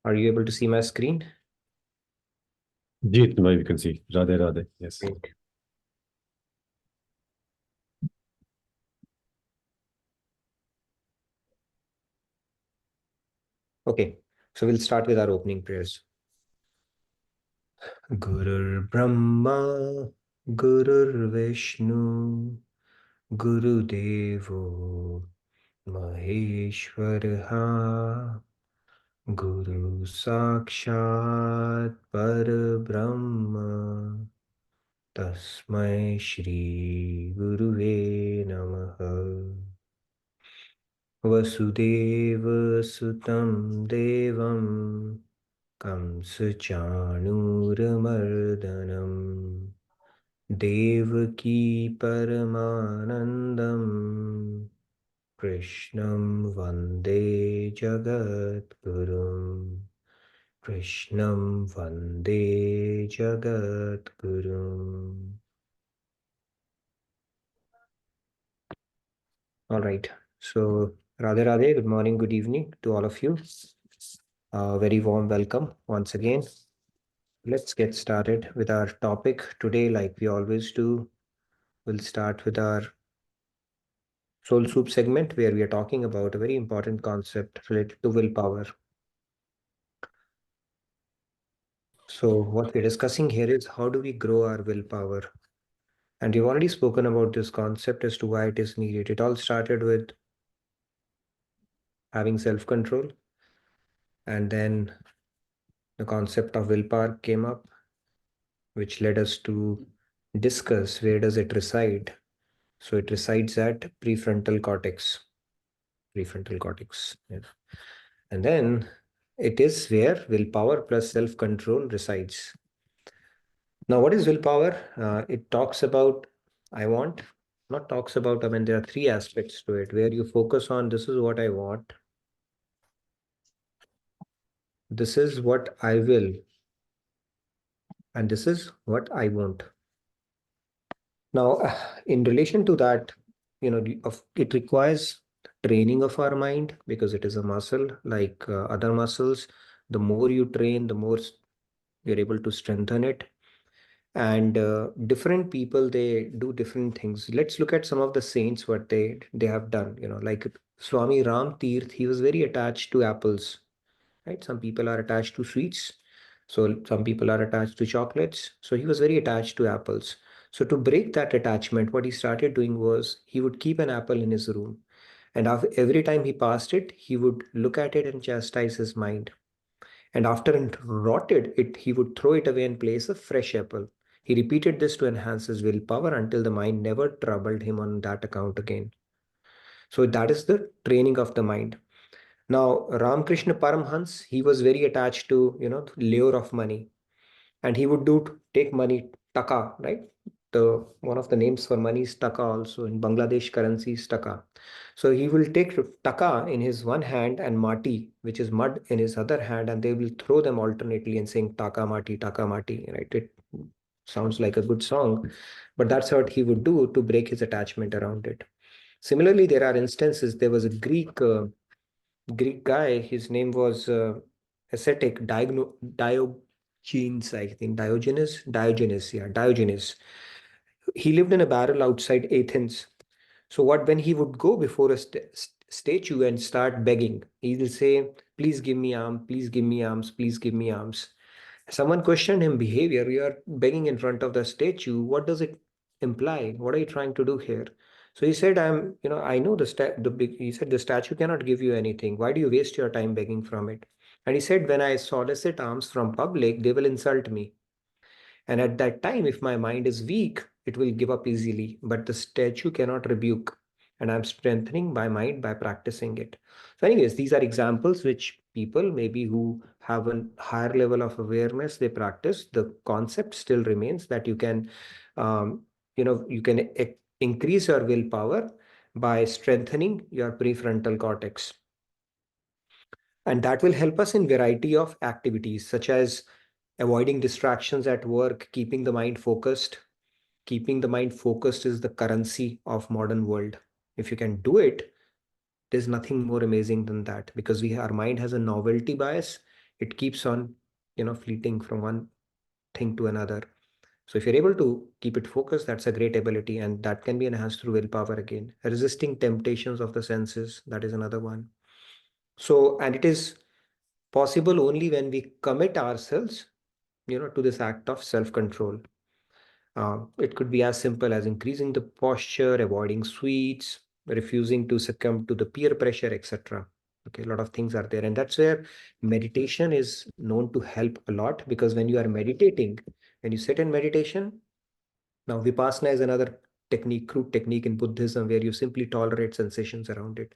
Are you able to see my screen? Jeet, you can see. Radhe, Radhe. Yes. Great. Okay, so we'll start with our opening prayers. Gurur Brahma, Gurur Vishnu, Guru Devo Maheshwaraha, Guru Sakshat Parabrahma, Tasmai Shri Guruve Namaha. Vasudeva Sutam Devam Kamsachanuramardanam Devaki Paramanandam Krishnam Vande Jagadgurum Krishnam Vande Jagadgurum. All right. So, Radhe Radhe, good morning, good evening to all of you. Very warm welcome once again. Let's get started with our topic today, like we always do. We'll start with our Soul Soup segment, where we are talking about a very important concept related to willpower. So, what we're discussing here is how do we grow our willpower? And we've already spoken about this concept as to why it is needed. It all started with having self control, and then the concept of willpower came up, which led us to discuss where does it reside. So it resides at prefrontal cortex. Prefrontal cortex. Yeah. And then it is where willpower plus self-control resides. Now, what is willpower? It talks about I want, not talks about, I mean, there are three aspects to it where you focus on this is what I want, this is what I will, and this is what I won't. Now, in relation to that, it requires training of our mind because it is a muscle like other muscles. The more you train, the more you're able to strengthen it. And different people, they do different things. Let's look at some of the saints, what they have done. Like Swami Ram Tirth, he was very attached to apples, right? Some people are attached to sweets. So some people are attached to chocolates. So he was very attached to apples. So to break that attachment, what he started doing was he would keep an apple in his room. And every time he passed it, he would look at it and chastise his mind. And after it rotted, he would throw it away and place a fresh apple. He repeated this to enhance his willpower until the mind never troubled him on that account again. So that is the training of the mind. Now, Ramakrishna Paramhans, he was very attached to, lure of money. And he would take money, taka, right? The one of the names for money is taka also. In Bangladesh currency is taka. So he will take taka in his one hand and mati, which is mud, in his other hand, and they will throw them alternately and saying taka mati, right? It sounds like a good song, but that's what he would do to break his attachment around it. Similarly, there are instances. There was a Greek guy. His name was ascetic Diogenes, I think. Diogenes. He lived in a barrel outside Athens. So what when he would go before a statue and start begging, he will say, "Please give me alms, please give me alms, please give me alms." Someone questioned him behavior. You are begging in front of the statue. What does it imply? What are you trying to do here? So he said, I know he said, the statue cannot give you anything. Why do you waste your time begging from it? And he said, when I solicit alms from public, they will insult me. And at that time, if my mind is weak, it will give up easily. But the statue cannot rebuke. And I'm strengthening my mind by practicing it. So, anyways, these are examples which people maybe who have a higher level of awareness, they practice. The concept still remains that um, you can increase your willpower by strengthening your prefrontal cortex. And that will help us in variety of activities such as avoiding distractions at work, keeping the mind focused. Keeping the mind focused is the currency of modern world. If you can do it, there's nothing more amazing than that because our mind has a novelty bias. it keeps on, fleeting from one thing to another. So if you're able to keep it focused, that's a great ability, and that can be enhanced through willpower again. Resisting temptations of the senses, that is another one. So, and it is possible only when we commit ourselves, to this act of self-control. It could be as simple as increasing the posture, avoiding sweets, refusing to succumb to the peer pressure, etc. Okay, a lot of things are there, and that's where meditation is known to help a lot, because when you are meditating, when you sit in meditation, now Vipassana is another technique, crude technique in Buddhism, where you simply tolerate sensations around it.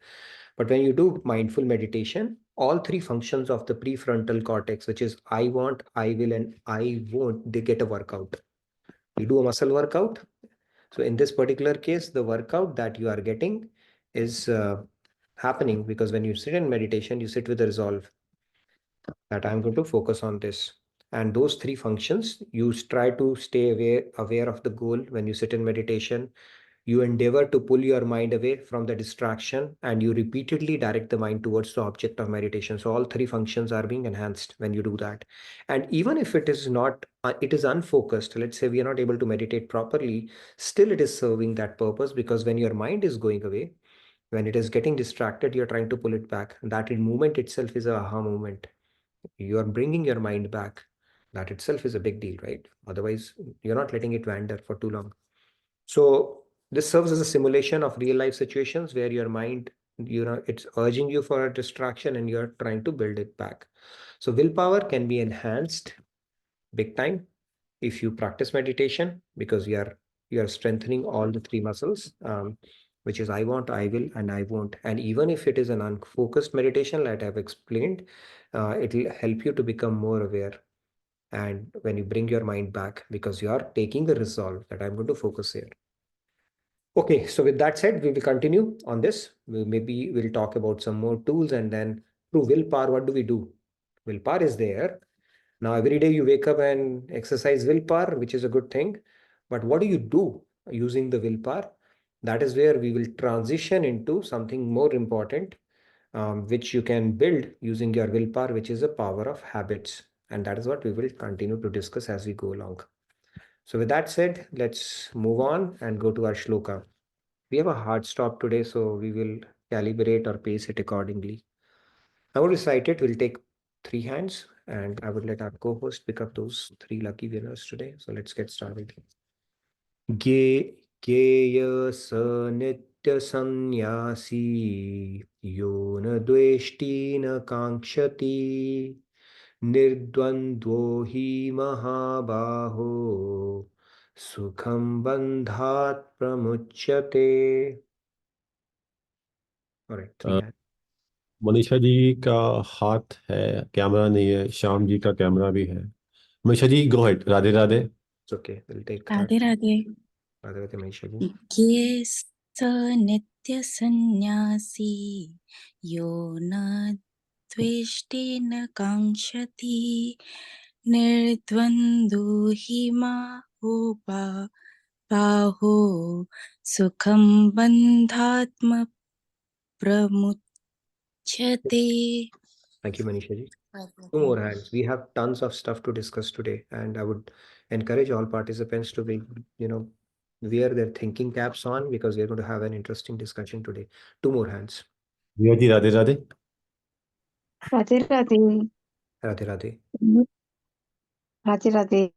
But when you do mindful meditation, all three functions of the prefrontal cortex, which is I want, I will, and I won't, they get a workout. You do a muscle workout. So in this particular case, the workout that you are getting is happening because when you sit in meditation, you sit with a resolve that I'm going to focus on this. And those three functions, you try to stay aware of the goal when you sit in meditation. You endeavor to pull your mind away from the distraction, and you repeatedly direct the mind towards the object of meditation. So all three functions are being enhanced when you do that. And even if it is not, it is unfocused, let's say we are not able to meditate properly, still it is serving that purpose, because when your mind is going away, when it is getting distracted, you're trying to pull it back. That in movement itself is a aha moment. You are bringing your mind back. That itself is a big deal, right? Otherwise, you're not letting it wander for too long. So this serves as a simulation of real life situations where your mind, it's urging you for a distraction and you're trying to build it back. So willpower can be enhanced big time if you practice meditation, because you are strengthening all the three muscles, which is I want, I will, and I won't. And even if it is an unfocused meditation, like I've explained, it will help you to become more aware. And when you bring your mind back, because you are taking the resolve that I'm going to focus here. Okay, so with that said, we will continue on this. Maybe we'll talk about some more tools, and then through willpower, what do we do? Willpower is there. Now, every day you wake up and exercise willpower, which is a good thing. But what do you do using the willpower? That is where we will transition into something more important, which you can build using your willpower, which is the power of habits. And that is what we will continue to discuss as we go along. So with that said, let's move on and go to our shloka. We have a hard stop today, so we will calibrate or pace it accordingly. I will recite it. We'll take three hands, and I would let our co-host pick up those three lucky winners today. So let's get started. Ge Geya sa nitya sannyasi yo na dveshti na kankshati nirdvandvo hi mahabaho sukham bandhat pramuchyate. All right, three hands. Manisha ji का हाथ है, camera नहीं है, श्याम जी का camera भी है। Manisha ji go ahead. Radhe Radhe. It's okay. We'll take Radhe Radhe. Radhe Radhe, Manisha ji. ये स नित्य सन्यासी यो न द्वेष्टि न काङ्क्षति निर्द्वन्द्वो हि बाहो सुखं बन्धात्म प्रमुच्यते। Thank you, Manisha ji. Two more hands. We have tons of stuff to discuss today, and I would encourage all participants to be, wear their thinking caps on, because we're going to have an interesting discussion today. Two more hands. भैया जी Radhe Radhe. Radhe Radhe. Radhe Radhe. Radhe Radhe.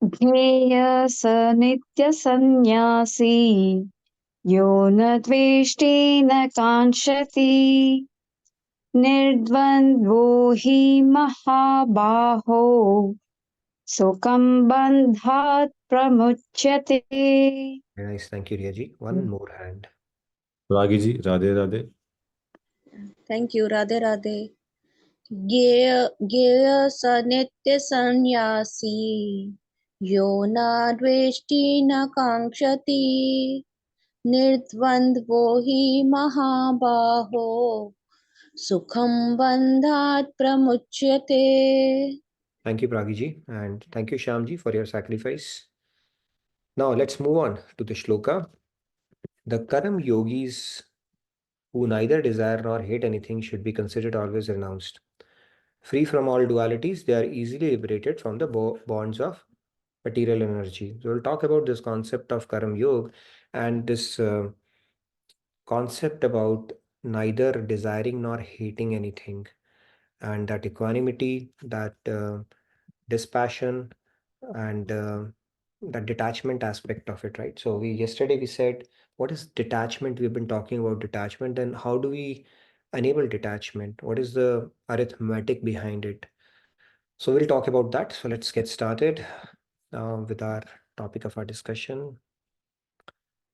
ध्येय स नित्य सन्न्यासी यो न द्वेष्टि न काङ्क्षति निर्द्वन्द्वो हि महाबाहो सुखं बन्धात् प्रमुच्यते। Very nice. Thank you, Riya ji. One more hand. Ragi ji Radhe Radhe. Thank you. Radhe Radhe. ज्ञेय ज्ञेय स नित्य संन्यासी यो न द्वेष्टि न काङ्क्षति निर्द्वन्द्वो हि महाबाहो सुखं बन्धात् प्रमुच्यते। Thank you, Pragi ji, and thank you, Shyam ji, for your sacrifice. Now let's move on to the shloka. The Karam yogis who neither desire nor hate anything should be considered always renounced. Free from all dualities, they are easily liberated from the bonds of material energy. So we'll talk about this concept of Karam Yoga and this concept about neither desiring nor hating anything, and that equanimity, that dispassion, and that detachment aspect of it, right? So yesterday we said, what is detachment? We've been talking about detachment, and how do we enable detachment? What is the arithmetic behind it? So we'll talk about that. So let's get started with our topic of our discussion,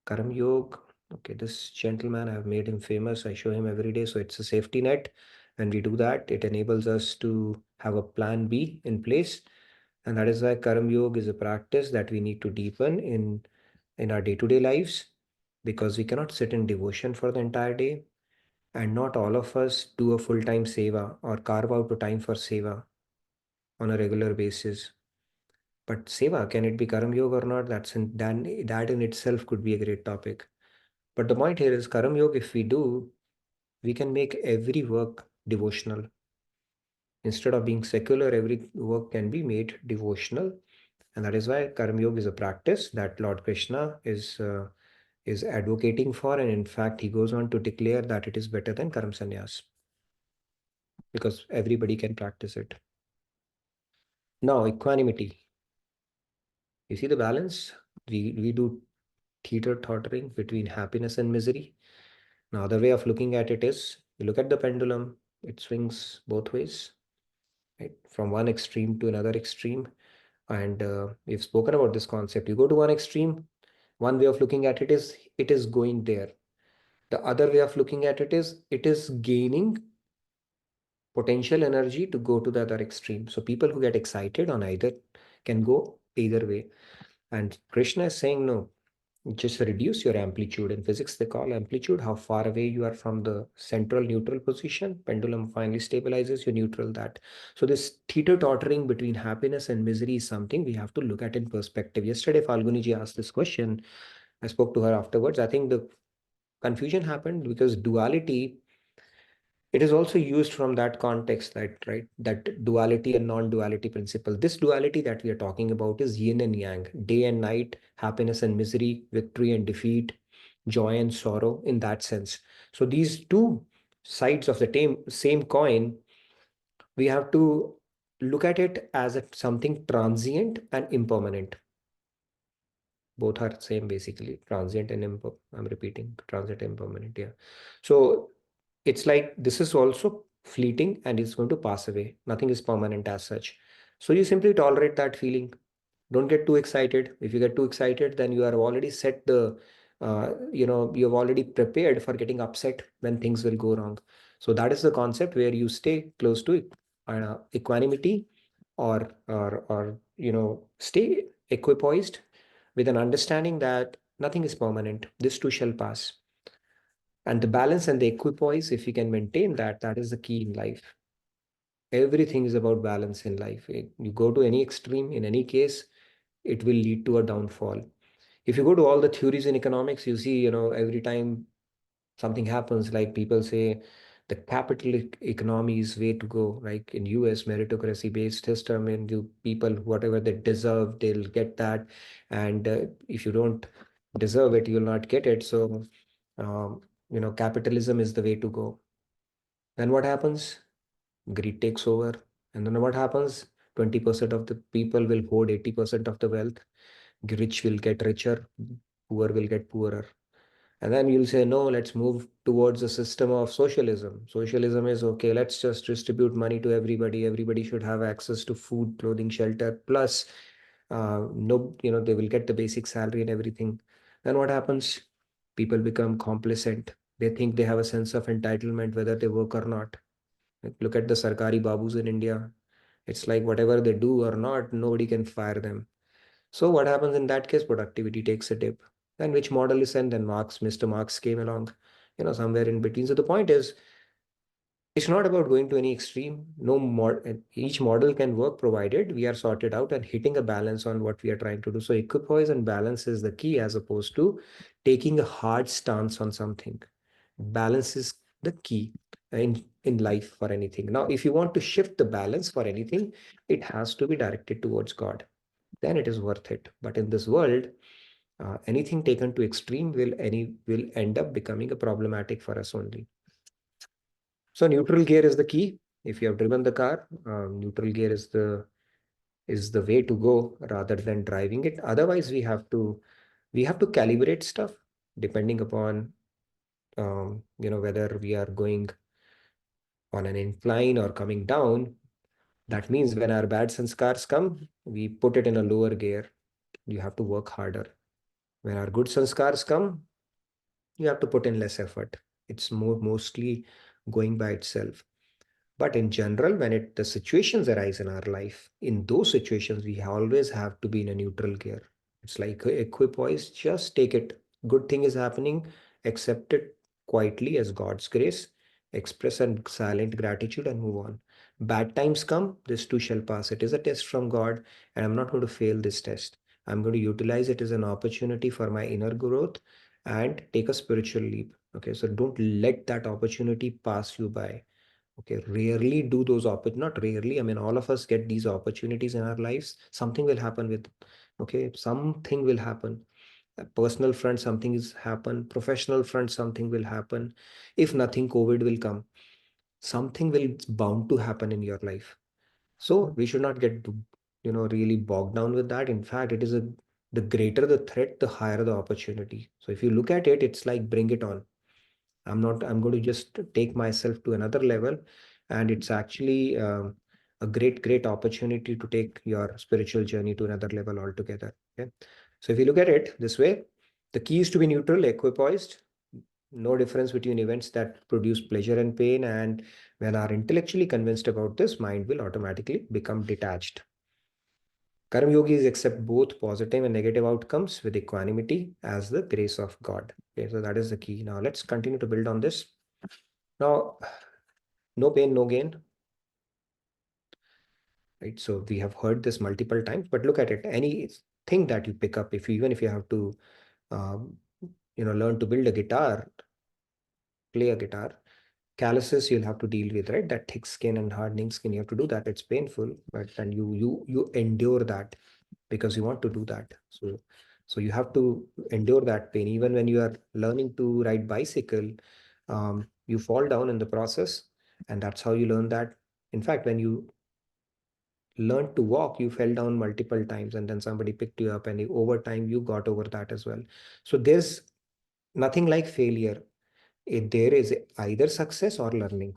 Karam Yoga. Okay, this gentleman, I've made him famous. I show him every day. So it's a safety net. When we do that, it enables us to have a plan B in place. And that is why Karam Yoga is a practice that we need to deepen in our day-to-day lives, because we cannot sit in devotion for the entire day. And not all of us do a full-time seva or carve out a time for seva on a regular basis. But seva, can it be Karam Yoga or not? That in itself could be a great topic. But the point here is Karam Yoga, if we do, we can make every work devotional. Instead of being secular, every work can be made devotional. And that is why Karam Yoga is a practice that Lord Krishna is advocating for. And in fact, he goes on to declare that it is better than Karam Sannyas, because everybody can practice it. Now, equanimity. You see the balance? We do teeter-tottering between happiness and misery. Now, the way of looking at it is, you look at the pendulum, it swings both ways, right? From one extreme to another extreme. And we've spoken about this concept. You go to one extreme, one way of looking at it is going there. The other way of looking at it is gaining potential energy to go to the other extreme. So people who get excited on either can go either way. And Krishna is saying, no, just reduce your amplitude. In physics, they call amplitude how far away you are from the central neutral position. Pendulum finally stabilizes, you neutral that. So this teeter-tottering between happiness and misery is something we have to look at in perspective. Yesterday, Falguni ji asked this question. I spoke to her afterwards. I think the confusion happened because duality, it is also used from that context, that duality and non-duality principle. This duality that we are talking about is yin and yang, day and night, happiness and misery, victory and defeat, joy and sorrow, in that sense. So these two sides of the same coin, we have to look at it as something transient and impermanent. Both are same, basically, transient and I'm repeating, transient and impermanent. Yeah. So it's like this is also fleeting and it's going to pass away. Nothing is permanent as such. So you simply tolerate that feeling. Don't get too excited. If you get too excited, then you are already set you've already prepared for getting upset when things will go wrong. So that is the concept where you stay close to equanimity, or stay equipoised with an understanding that nothing is permanent. This too shall pass. And the balance and the equipoise, if you can maintain that, that is the key in life. Everything is about balance in life. You go to any extreme, in any case, it will lead to a downfall. If you go to all the theories in economics, you see, every time something happens, like people say the capitalist economy is way to go. Like in US, meritocracy based system, and you people, whatever they deserve, they'll get that. And if you don't deserve it, you'll not get it. So capitalism is the way to go. Then what happens? Greed takes over. And then what happens? 20% of the people will hoard 80% of the wealth. Rich will get richer, poor will get poorer. And then you'll say, no, let's move towards a system of socialism. Socialism is okay, let's just distribute money to everybody. Everybody should have access to food, clothing, shelter, plus they will get the basic salary and everything. Then what happens? People become complacent. They think they have a sense of entitlement whether they work or not. Like, look at the Sarkari Babus in India. It's like whatever they do or not, nobody can fire them. So what happens in that case? Productivity takes a dip. Then which model is sent? Then Mr. Marx came along, somewhere in between. So the point is, it's not about going to any extreme. Each model can work provided we are sorted out and hitting a balance on what we are trying to do. So equipoise and balance is the key, as opposed to taking a hard stance on something. Balance is the key. in life for anything. Now, if you want to shift the balance for anything, it has to be directed towards God. Then it is worth it. But in this world, anything taken to extreme will end up becoming a problematic for us only. So neutral gear is the key. If you have driven the car, neutral gear is the way to go rather than driving it. Otherwise, we have to calibrate stuff depending upon whether we are going on an incline or coming down. That means when our bad sanskars come, we put it in a lower gear. You have to work harder. When our good sanskars come, you have to put in less effort. It's mostly going by itself. But in general, when the situations arise in our life, in those situations, we always have to be in a neutral gear. It's like equipoise, just take it. Good thing is happening, accept it quietly as God's grace, express a silent gratitude and move on. Bad times come, this too shall pass. It is a test from God, and I'm not going to fail this test. I'm going to utilize it as an opportunity for my inner growth and take a spiritual leap. Okay, so don't let that opportunity pass you by. Okay, rarely do those not rarely, I mean, all of us get these opportunities in our lives. Something will happen with, okay, something will happen. A personal front, something is happen. Professional front, something will happen. If nothing, COVID will come. Something will bound to happen in your life. So we should not get, really bogged down with that. In fact, it is the greater the threat, the higher the opportunity. So if you look at it, it's like bring it on. I'm going to just take myself to another level. And it's actually a great opportunity to take your spiritual journey to another level altogether. Okay. So if you look at it this way, the key is to be neutral, equipoised, no difference between events that produce pleasure and pain. And when are intellectually convinced about this, mind will automatically become detached. Karma yogis accept both positive and negative outcomes with equanimity as the grace of God. Okay, so that is the key. Now let's continue to build on this. Now, no pain, no gain. Right. So we have heard this multiple times, but look at it. Anything that you pick up, even if you have to, um, learn to build a guitar, play a guitar, calluses you'll have to deal with, right? That thick skin and hardening skin, you have to do that. It's painful, but then you endure that because you want to do that. So you have to endure that pain. Even when you are learning to ride bicycle, you fall down in the process, and that's how you learn that. In fact, when you learned to walk, you fell down multiple times, and then somebody picked you up, and over time you got over that as well. So there's nothing like failure. There is either success or learning.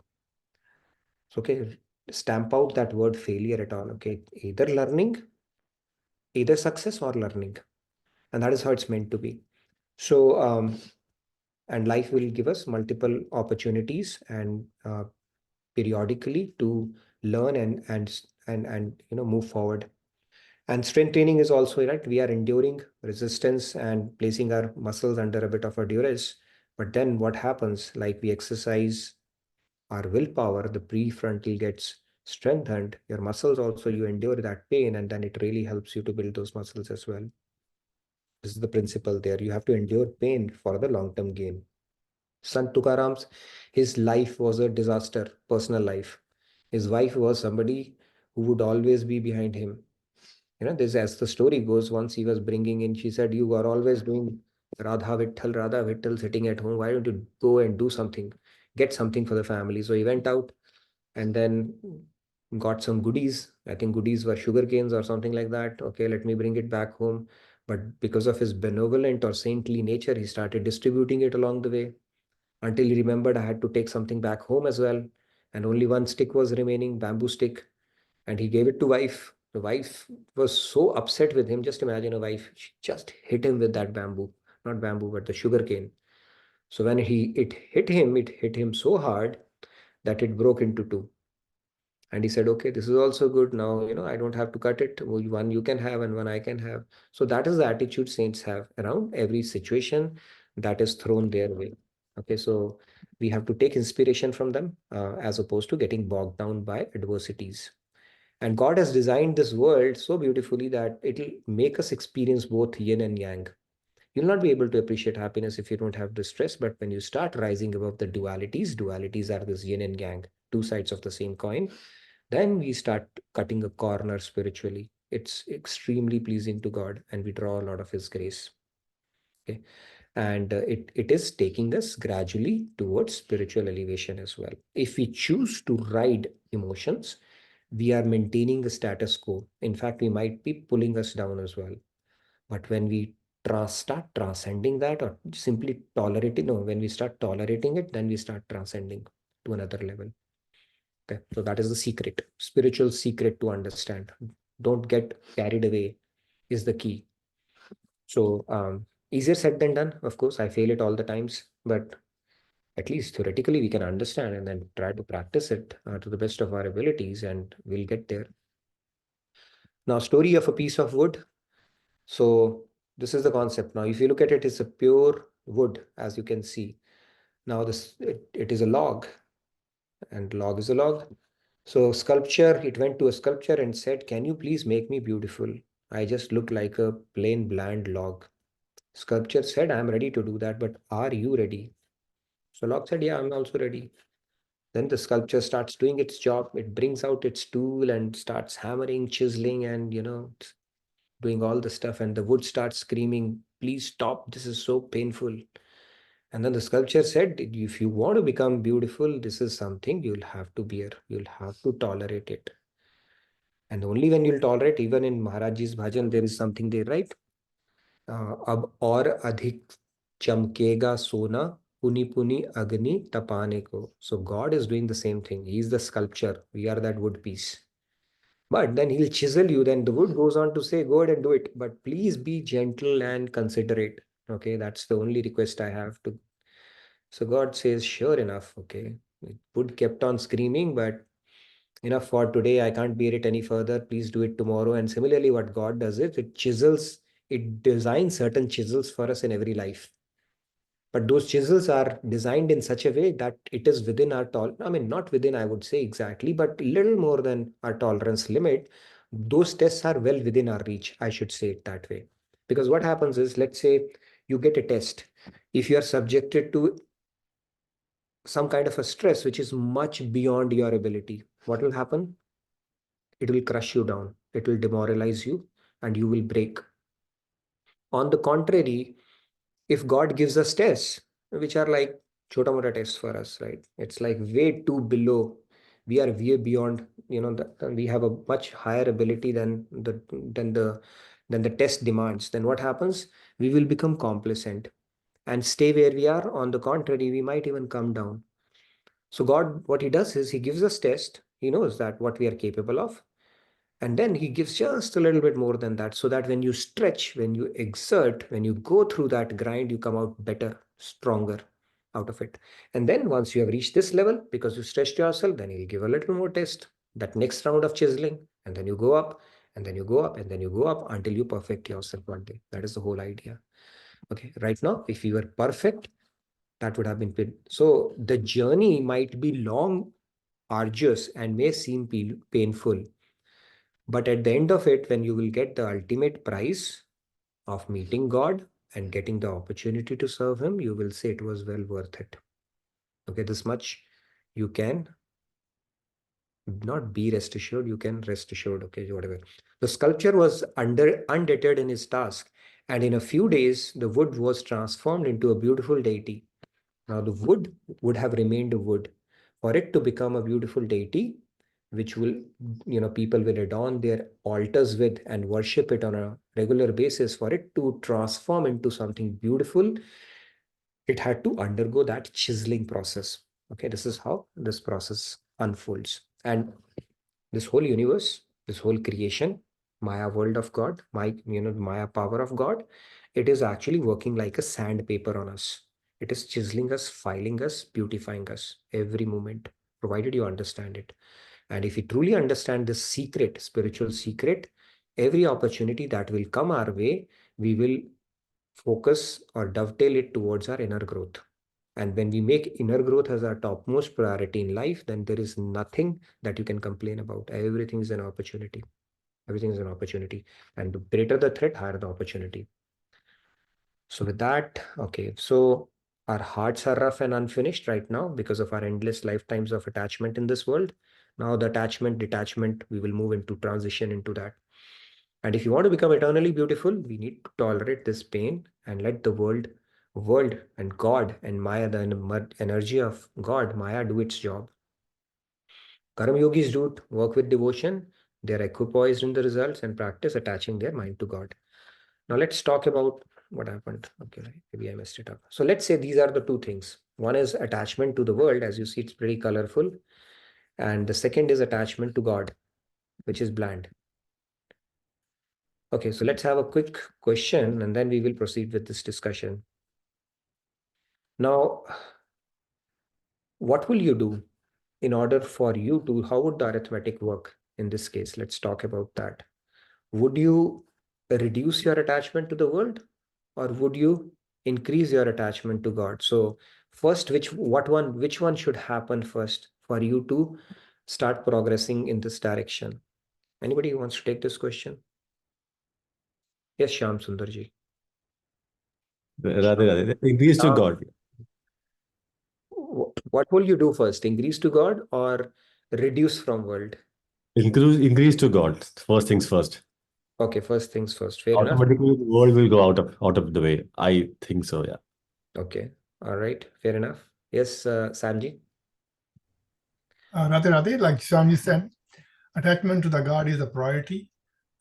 So, okay, stamp out that word failure at all. Okay, either learning, either success or learning, and that is how it's meant to be. So and life will give us multiple opportunities and periodically to learn and move forward. And strength training is also, right, we are enduring resistance and placing our muscles under a bit of a duress. But then what happens, like we exercise our willpower, the prefrontal gets strengthened, your muscles also, you endure that pain, and then it really helps you to build those muscles as well. This is the principle there. You have to endure pain for the long-term gain. Sant Tukaram's, his life was a disaster, personal life. His wife was somebody who would always be behind him. This, as the story goes, once he was bringing in, she said, you are always doing Radha Vittal, sitting at home. Why don't you go and do something, get something for the family? So he went out and then got some goodies. I think goodies were sugar canes or something like that. Okay, let me bring it back home. But because of his benevolent or saintly nature, he started distributing it along the way until he remembered I had to take something back home as well. And only one stick was remaining, bamboo stick. And he gave it to wife. The wife was so upset with him. Just imagine a wife, she just hit him with that bamboo, not bamboo, but the sugar cane. So when it hit him so hard that it broke into two. And he said, okay, this is also good. Now, I don't have to cut it. One you can have and one I can have. So that is the attitude saints have around every situation that is thrown their way. Okay, so we have to take inspiration from them as opposed to getting bogged down by adversities. And God has designed this world so beautifully that it'll make us experience both yin and yang. You'll not be able to appreciate happiness if you don't have distress. But when you start rising above the dualities are this yin and yang, two sides of the same coin, then we start cutting a corner spiritually. It's extremely pleasing to God, and we draw a lot of His grace. Okay. And it is taking us gradually towards spiritual elevation as well. If we choose to ride emotions, we are maintaining the status quo. In fact, we might be pulling us down as well. But when we start transcending that, or simply tolerating, no, when we start tolerating it, then we start transcending to another level. Okay, so that is the secret, spiritual secret to understand. Don't get carried away is the key. So easier said than done. Of course, I fail it all the times, but at least theoretically we can understand and then try to practice it to the best of our abilities, and we'll get there. Now, story of a piece of wood. So this is the concept. Now, if you look at it, it's a pure wood, as you can see. Now, it is a log, and log is a log. So sculpture, it went to a sculpture and said, "Can you please make me beautiful? I just look like a plain bland log." Sculpture said, "I'm ready to do that, but are you ready?" So log said, "Yeah, I'm also ready." Then the sculpture starts doing its job. It brings out its tool and starts hammering, chiseling, and doing all the stuff. And the wood starts screaming, "Please stop! This is so painful." And then the sculpture said, "If you want to become beautiful, this is something you'll have to bear. You'll have to tolerate it." And only when you'll tolerate, even in Maharajji's bhajan, there is something they write. अब और अधिक चमकेगा सोना पुनी पुनी agni tapane ko. So God is doing the same thing. He is the sculpture. We are that wood piece. But then he'll chisel you. Then the wood goes on to say, "Go ahead and do it. But please be gentle and considerate." Okay, that's the only request I have to. So God says, "Sure enough." Okay. Wood kept on screaming, but enough for today. I can't bear it any further. Please do it tomorrow. And similarly, what God does is it chisels, it designs certain chisels for us in every life. But those chisels are designed in such a way that it is within our I mean, not within, I would say exactly, but a little more than our tolerance limit. Those tests are well within our reach. I should say it that way. Because what happens is, let's say you get a test. If you are subjected to some kind of a stress which is much beyond your ability, what will happen? It will crush you down, it will demoralize you, and you will break. On the contrary, if God gives us tests, which are like chota mota tests for us, right? It's like way too below. We are way beyond, we have a much higher ability than the test demands. Then what happens? We will become complacent and stay where we are. On the contrary, we might even come down. So God, what He does is He gives us test. He knows that what we are capable of. And then He gives just a little bit more than that, so that when you stretch, when you exert, when you go through that grind, you come out better, stronger out of it. And then once you have reached this level, because you stretched yourself, then He'll give a little more test, that next round of chiseling, and then you go up, and then you go up, and then you go up until you perfect yourself one day. That is the whole idea. Okay, right now, if you were perfect, that would have been pain. So the journey might be long, arduous, and may seem painful. But at the end of it, when you will get the ultimate prize of meeting God and getting the opportunity to serve Him, you will say it was well worth it. Okay, this much you can not be rest assured, you can rest assured. Okay, whatever. The sculpture was undeterred in his task, and in a few days, the wood was transformed into a beautiful deity. Now, the wood would have remained a wood. For it to become a beautiful deity, which will, people will adorn their altars with and worship it on a regular basis, for it to transform into something beautiful, it had to undergo that chiseling process. Okay, this is how this process unfolds. And this whole universe, this whole creation, Maya world of God, Maya power of God, it is actually working like a sandpaper on us. It is chiseling us, filing us, beautifying us every moment, provided you understand it. And if we truly understand this secret, spiritual secret, every opportunity that will come our way, we will focus or dovetail it towards our inner growth. And when we make inner growth as our topmost priority in life, then there is nothing that you can complain about. Everything is an opportunity. Everything is an opportunity. And the greater the threat, higher the opportunity. So with that, okay, so our hearts are rough and unfinished right now because of our endless lifetimes of attachment in this world. Now the attachment, detachment, we will move into transition into that. And if you want to become eternally beautiful, we need to tolerate this pain and let the world and God and Maya, the energy of God, Maya, do its job. Karma yogis do it, work with devotion. They're equipoised in the results and practice attaching their mind to God. Now let's talk about what happened. Okay, maybe I messed it up. So let's say these are the two things. One is attachment to the world. As you see, it's pretty colorful. And the second is attachment to God, which is bland. Okay, so let's have a quick question and then we will proceed with this discussion. Now, what will you do in order for you to, how would the arithmetic work in this case? Let's talk about that. Would you reduce your attachment to the world or would you increase your attachment to God? So first, which one should happen first for you to start progressing in this direction? Anybody who wants to take this question? Yes, Shyam Sundarji. Radhe Radhe. Increase to Now, God. what will you do first? Increase to God or reduce from world? Increase to God. First things first. Okay, first things first. Fair enough. Automatically, the world will go out of the way. I think so. Yeah. Okay. All right. Fair enough. Yes, Samji. Radhe Radhe, like Swami said, attachment to the God is a priority,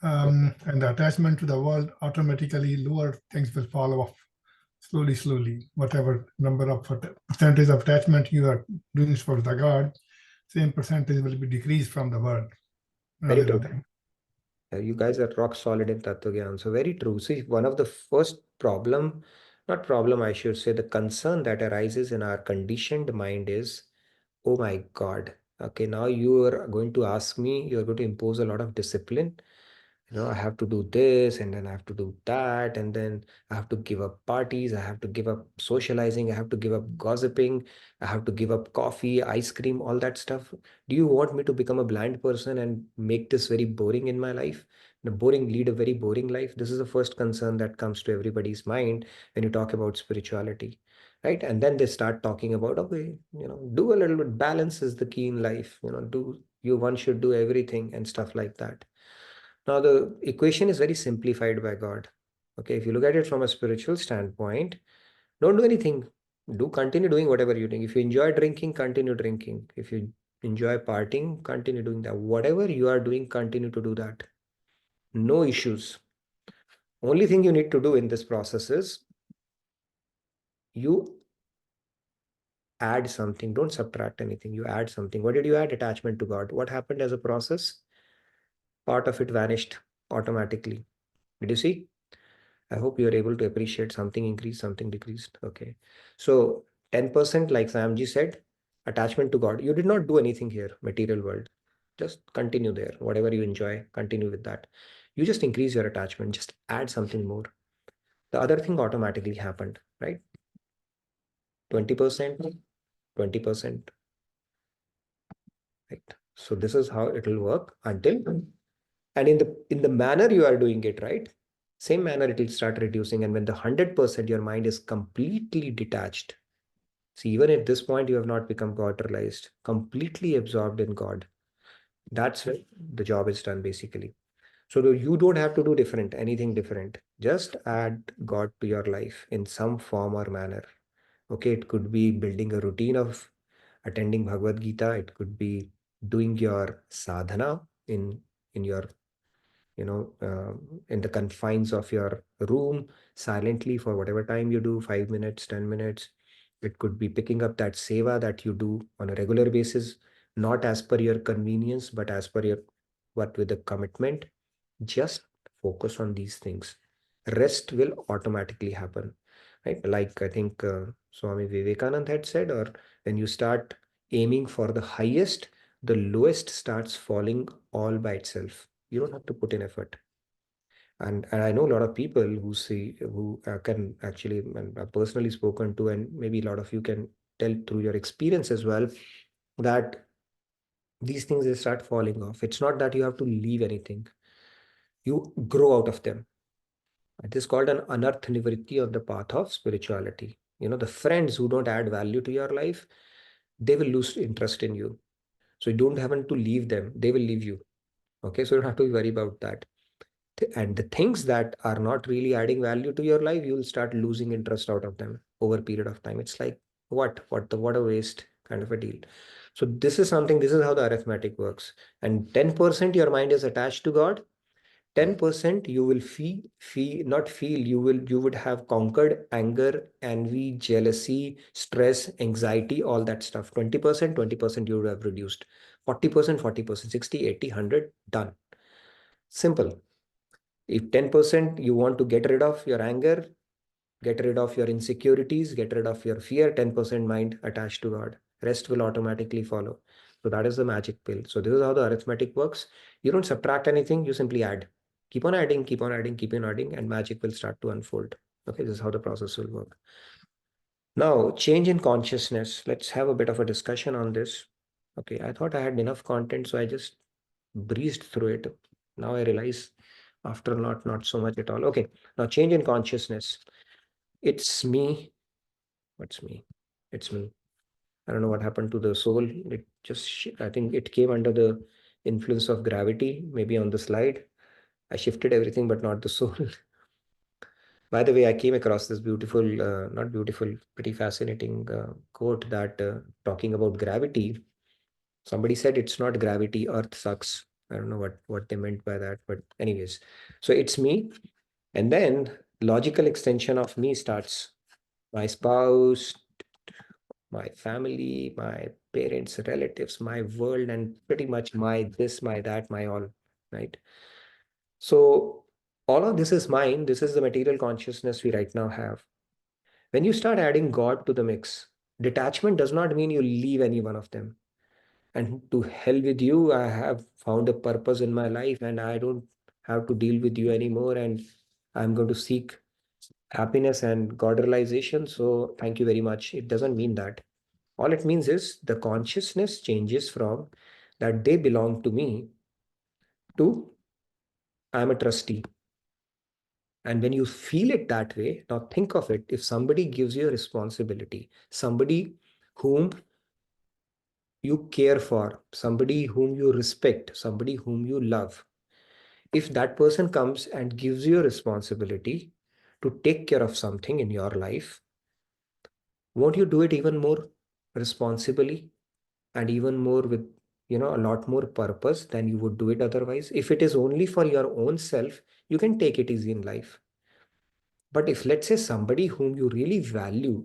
and the attachment to the world automatically lower things will fall off slowly. Whatever number of percentage of attachment you are doing for the God, same percentage will be decreased from the world. Very Radhe true. Radhe. You guys are rock solid in Tattva Gyan. So very true. See, one of the first not problem, I should say, the concern that arises in our conditioned mind is, oh my God. Okay, now you are going to ask me, you're going to impose a lot of discipline. I have to do this and then I have to do that, and then I have to give up parties, I have to give up socializing, I have to give up gossiping, I have to give up coffee, ice cream, all that stuff. Do you want me to become a bland person and make this very boring in my life? Lead a very boring life? This is the first concern that comes to everybody's mind when you talk about spirituality, right? And then they start talking about, okay, do a little bit, balance is the key in life, one should do everything and stuff like that. Now, the equation is very simplified by God. Okay, if you look at it from a spiritual standpoint, don't do anything. Continue doing whatever you're doing. If you enjoy drinking, continue drinking. If you enjoy partying, continue doing that. Whatever you are doing, continue to do that. No issues. Only thing you need to do in this process is you add something. Don't subtract anything. You add something. What did you add? Attachment to God. What happened as a process? Part of it vanished automatically. Did you see? I hope you are able to appreciate something increased, something decreased. Okay. So 10%, like Samji said, attachment to God. You did not do anything here, material world. Just continue there. Whatever you enjoy, continue with that. You just increase your attachment, just add something more. The other thing automatically happened, right? 20%, 20%. Right. So this is how it will work until, and in the manner you are doing it, right? Same manner it will start reducing. And when the 100% your mind is completely detached, see, even at this point you have not become God realized, completely absorbed in God. That's when the job is done basically. So you don't have to do anything different. Just add God to your life in some form or manner. Okay, it could be building a routine of attending Bhagavad Gita. It could be doing your sadhana in your in the confines of your room silently for whatever time you do, 5 minutes, 10 minutes. It could be picking up that seva that you do on a regular basis, not as per your convenience, but as per your, but with a commitment. Just focus on these things. Rest will automatically happen, right? Like I think Swami Vivekanand had said, or when you start aiming for the highest, the lowest starts falling all by itself. You don't have to put in effort. And I know a lot of people who can actually, and I've personally spoken to, and maybe a lot of you can tell through your experience as well, that these things, they start falling off. It's not that you have to leave anything. You grow out of them. It is called an anarth nivritti on the path of spirituality. The friends who don't add value to your life, they will lose interest in you. So you don't have to leave them, they will leave you. Okay, so you don't have to worry about that. And the things that are not really adding value to your life, you will start losing interest out of them over a period of time. It's like, what a waste kind of a deal. So this is how the arithmetic works. And 10% your mind is attached to God. 10% you will not feel, you would have conquered anger, envy, jealousy, stress, anxiety, all that stuff. 20% you would have reduced. 40%, 60, 80, 100, done. Simple. If 10% you want to get rid of your anger, get rid of your insecurities, get rid of your fear, 10% mind attached to God. Rest will automatically follow. So that is the magic pill. So this is how the arithmetic works. You don't subtract anything, you simply add. Keep on adding, keep on adding, keep on adding, and magic will start to unfold. Okay, this is how the process will work. Now, change in consciousness. Let's have a bit of a discussion on this. Okay, I thought I had enough content, so I just breezed through it. Now I realize after not so much at all. Okay, now change in consciousness. It's me. What's me? It's me. I don't know what happened to the soul. It just, I think it came under the influence of gravity, maybe on the slide. I shifted everything, but not the soul. By the way, I came across this beautiful, not beautiful, pretty fascinating quote that talking about gravity, somebody said it's not gravity, Earth sucks. I don't know what they meant by that, but anyways, so it's me. And then logical extension of me starts. My spouse, my family, my parents, relatives, my world, and pretty much my this, my that, my all, right? So all of this is mine. This is the material consciousness we right now have. When you start adding God to the mix, detachment does not mean you leave any one of them. And to hell with you, I have found a purpose in my life and I don't have to deal with you anymore. And I'm going to seek happiness and God realization. So thank you very much. It doesn't mean that. All it means is the consciousness changes from that they belong to me to I'm a trustee. And when you feel it that way, now think of it. If somebody gives you a responsibility, somebody whom you care for, somebody whom you respect, somebody whom you love, if that person comes and gives you a responsibility to take care of something in your life, won't you do it even more responsibly and even more with a lot more purpose than you would do it otherwise? If it is only for your own self, you can take it easy in life. But if, let's say, somebody whom you really value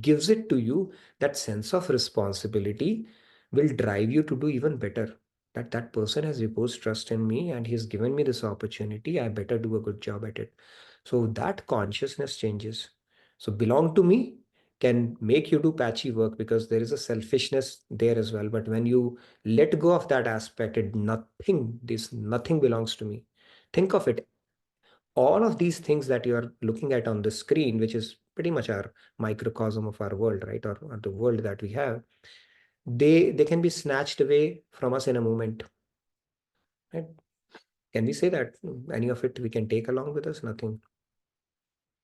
gives it to you, that sense of responsibility will drive you to do even better. That person has reposed trust in me and he's given me this opportunity. I better do a good job at it. So that consciousness changes. So belong to me can make you do patchy work because there is a selfishness there as well. But when you let go of that aspect, nothing belongs to me. Think of it, all of these things that you are looking at on the screen, which is pretty much our microcosm of our world, right? Or the world that we have, they can be snatched away from us in a moment, right? Can we say that any of it we can take along with us? Nothing.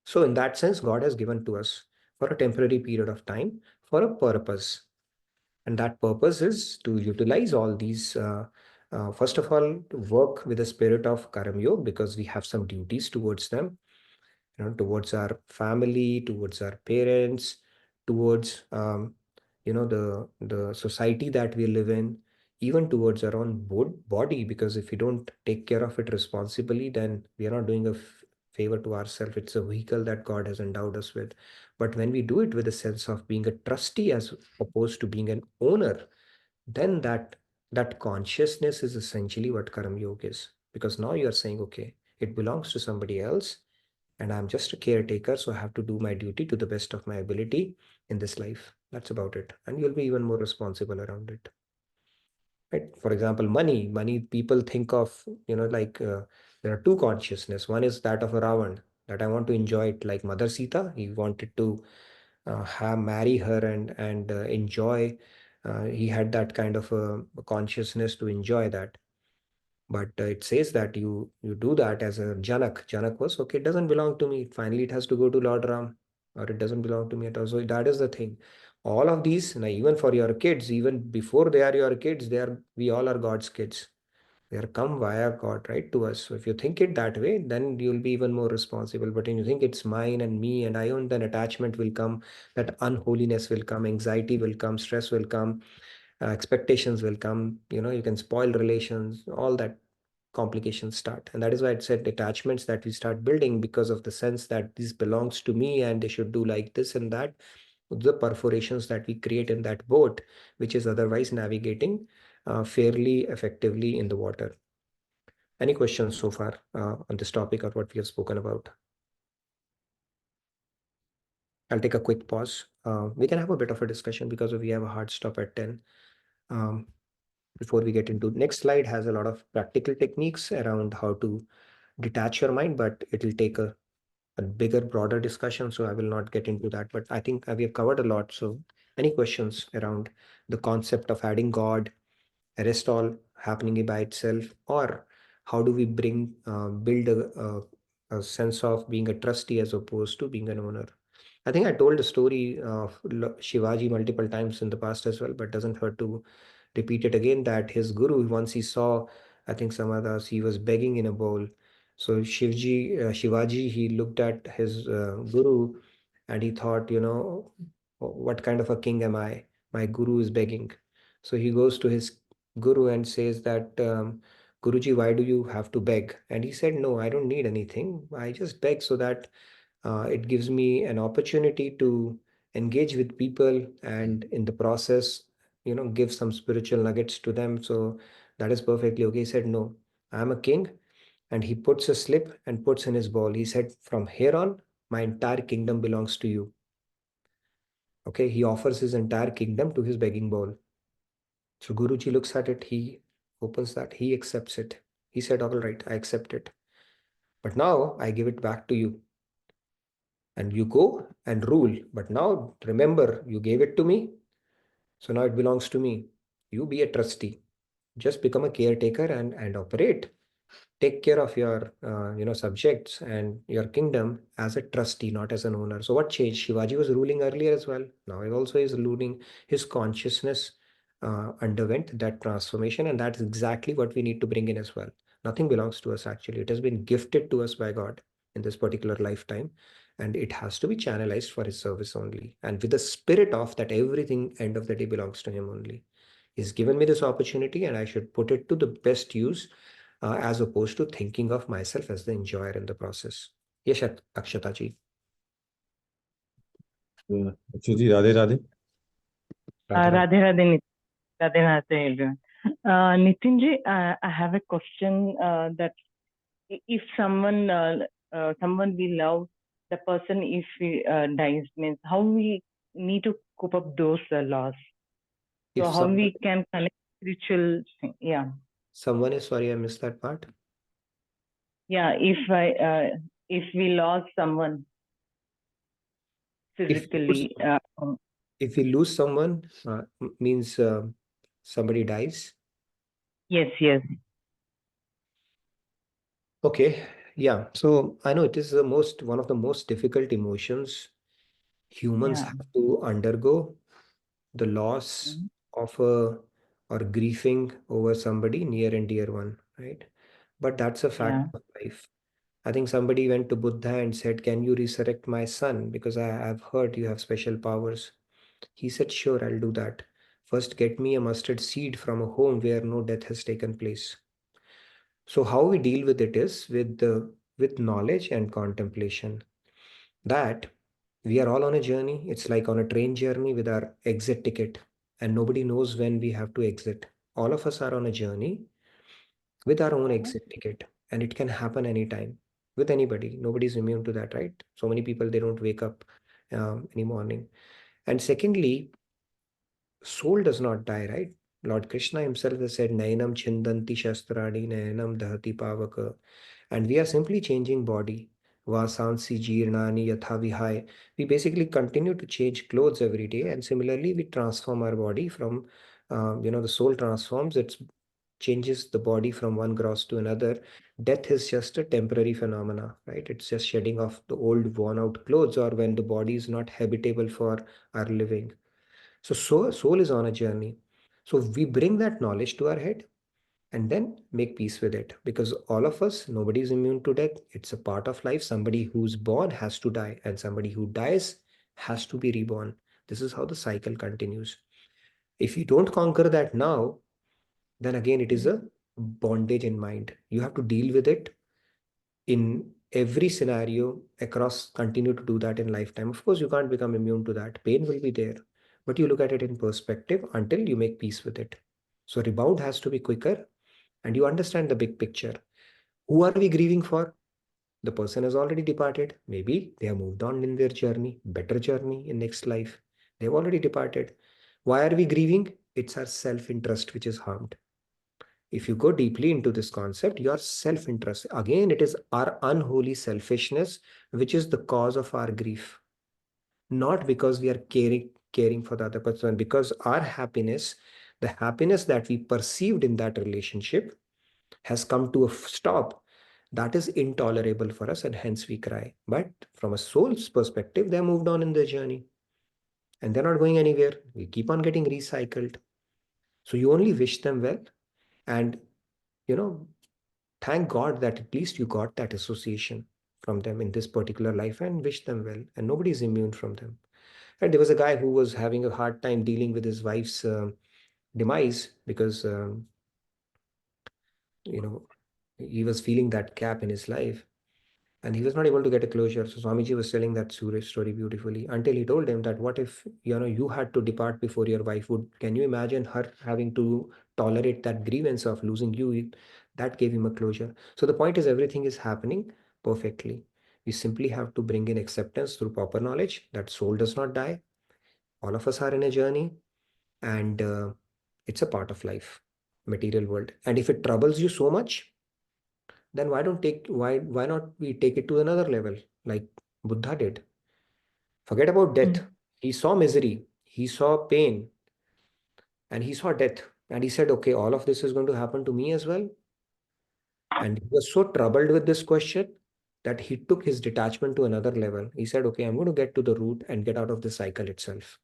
So in that sense, God has given to us for a temporary period of time for a purpose. And that purpose is to utilize all these, first of all, to work with the spirit of Karam Yoga because we have some duties towards them, towards our family, towards our parents, towards the society that we live in, even towards our own body. Because if we don't take care of it responsibly, then we are not doing a favor to ourselves. It's a vehicle that God has endowed us with. But when we do it with a sense of being a trustee as opposed to being an owner, then that consciousness is essentially what Karam Yoga is. Because now you're saying, okay, it belongs to somebody else and I'm just a caretaker, so I have to do my duty to the best of my ability in this life. That's about it. And you'll be even more responsible around it. Right? For example, money, people think of, like there are two consciousness. One is that of a Ravan, that I want to enjoy it, like Mother Sita. He wanted to marry her and enjoy. He had that kind of a consciousness to enjoy that. But it says that you do that as a Janak. Janak was, okay, it doesn't belong to me. Finally, it has to go to Lord Ram, or it doesn't belong to me at all. So that is the thing. All of these, now even for your kids, even before they are your kids, we all are God's kids. They are come via God, right, to us. So if you think it that way, then you'll be even more responsible. But when you think it's mine and me and I own, then attachment will come, that unholiness will come, anxiety will come, stress will come, expectations will come. You can spoil relations, all that complications start. And that is why it said attachments that we start building because of the sense that this belongs to me and they should do like this and that. The perforations that we create in that boat, which is otherwise navigating fairly effectively in the water. Any questions so far on this topic or what we have spoken about? I'll take a quick pause. We can have a bit of a discussion because we have a hard stop at 10. Before we get into next slide has a lot of practical techniques around how to detach your mind, but it will take a bigger, broader discussion. So I will not get into that, but I think we have covered a lot. So any questions around the concept of adding God, rest all happening by itself, or how do we build a sense of being a trustee as opposed to being an owner? I think I told the story of Shivaji multiple times in the past as well, but doesn't hurt to repeat it again, that his guru, once he saw, I think Samadas, he was begging in a bowl. So Shivaji, he looked at his guru and he thought, what kind of a king am I? My guru is begging. So he goes to his guru and says that, Guruji, why do you have to beg? And he said, no, I don't need anything. I just beg so that it gives me an opportunity to engage with people and in the process, give some spiritual nuggets to them. So that is perfectly okay. He said, no, I'm a king. And he puts a slip and puts in his bowl. He said, from here on, my entire kingdom belongs to you. Okay, he offers his entire kingdom to his begging bowl. So Guruji looks at it, he opens that, he accepts it. He said, all right, I accept it. But now I give it back to you. And you go and rule. But now remember, you gave it to me. So now it belongs to me. You be a trustee. Just become a caretaker and operate. Take care of your subjects and your kingdom as a trustee, not as an owner. So what changed? Shivaji was ruling earlier as well. Now he also is ruling. His consciousness underwent that transformation, and that's exactly what we need to bring in as well. Nothing belongs to us actually. It has been gifted to us by God in this particular lifetime, and it has to be channelized for his service only, and with the spirit of that everything end of the day belongs to him only. He's given me this opportunity and I should put it to the best use, as opposed to thinking of myself as the enjoyer in the process. Yes, Akshata ji. अच्छा जी, Radhe Radhe. Radhe Radhe, Radhe Radhe, everyone. Nitin ji, I have a question that if someone we love, the person if he dies, means how we need to cope up those loss. So If how we can connect spiritual thing? Yeah. Someone is sorry, I missed that part. Yeah, if we lost someone physically, If we lose someone, means somebody dies. yes. Okay, yeah. So I know it is one of the most difficult emotions humans Yeah. have to undergo, the loss of or grieving over somebody near and dear one, right? But that's a fact of life. I think somebody went to Buddha and said, can you resurrect my son? Because I've heard you have special powers. He said, sure, I'll do that. First, get me a mustard seed from a home where no death has taken place. So how we deal with it is with knowledge and contemplation. That we are all on a journey. It's like on a train journey with our exit ticket, and nobody knows when we have to exit. All of us are on a journey with our own exit ticket, and it can happen anytime with anybody. Nobody's immune to that, right? So many people, they don't wake up any morning. And secondly, soul does not die, right? Lord Krishna himself has said, Nainam chindanti shastrani, nainam dahati pavaka. And we are simply changing body. Vasansi jirnani yatha vihai. We basically continue to change clothes every day. And similarly, we transform our body from, the soul transforms its changes the body from one gross to another, death is just a temporary phenomena, right? It's just shedding off the old worn out clothes, or when the body is not habitable for our living. So soul is on a journey. So we bring that knowledge to our head and then make peace with it, because all of us, nobody is immune to death. It's a part of life. Somebody who's born has to die, and somebody who dies has to be reborn. This is how the cycle continues. If you don't conquer that now, then again it is a bondage in mind. You have to deal with it in every scenario across, continue to do that in lifetime. Of course, you can't become immune to that. Pain will be there, but you look at it in perspective until you make peace with it. So rebound has to be quicker, and you understand the big picture. Who are we grieving for? The person has already departed. Maybe they have moved on in their journey, better journey in next life. They've already departed. Why are we grieving? It's our self-interest which is harmed. If you go deeply into this concept, your self-interest, again, it is our unholy selfishness which is the cause of our grief. Not because we are caring for the other person, because our happiness, the happiness that we perceived in that relationship, has come to a stop. That is intolerable for us, and hence we cry. But from a soul's perspective, they moved on in their journey and they're not going anywhere. We keep on getting recycled. So you only wish them well, and you know, thank God that at least you got that association from them in this particular life, and wish them well. And nobody is immune from them. And there was a guy who was having a hard time dealing with his wife's demise, because you know, he was feeling that gap in his life, and he was not able to get a closure. So Swamiji was telling that story beautifully, until he told him that what if, you had to depart before your wife would. Can you imagine her having to tolerate that grievance of losing you? That gave him a closure. So the point is, everything is happening perfectly. We simply have to bring in acceptance through proper knowledge that soul does not die. All of us are in a journey, and it's a part of life, material world. And if it troubles you so much, then why not we take it to another level, like Buddha did? Forget about death. He saw misery, he saw pain, and he saw death, and he said, okay, all of this is going to happen to me as well. And he was so troubled with this question that he took his detachment to another level. He said, okay, I'm going to get to the root and get out of the cycle itself.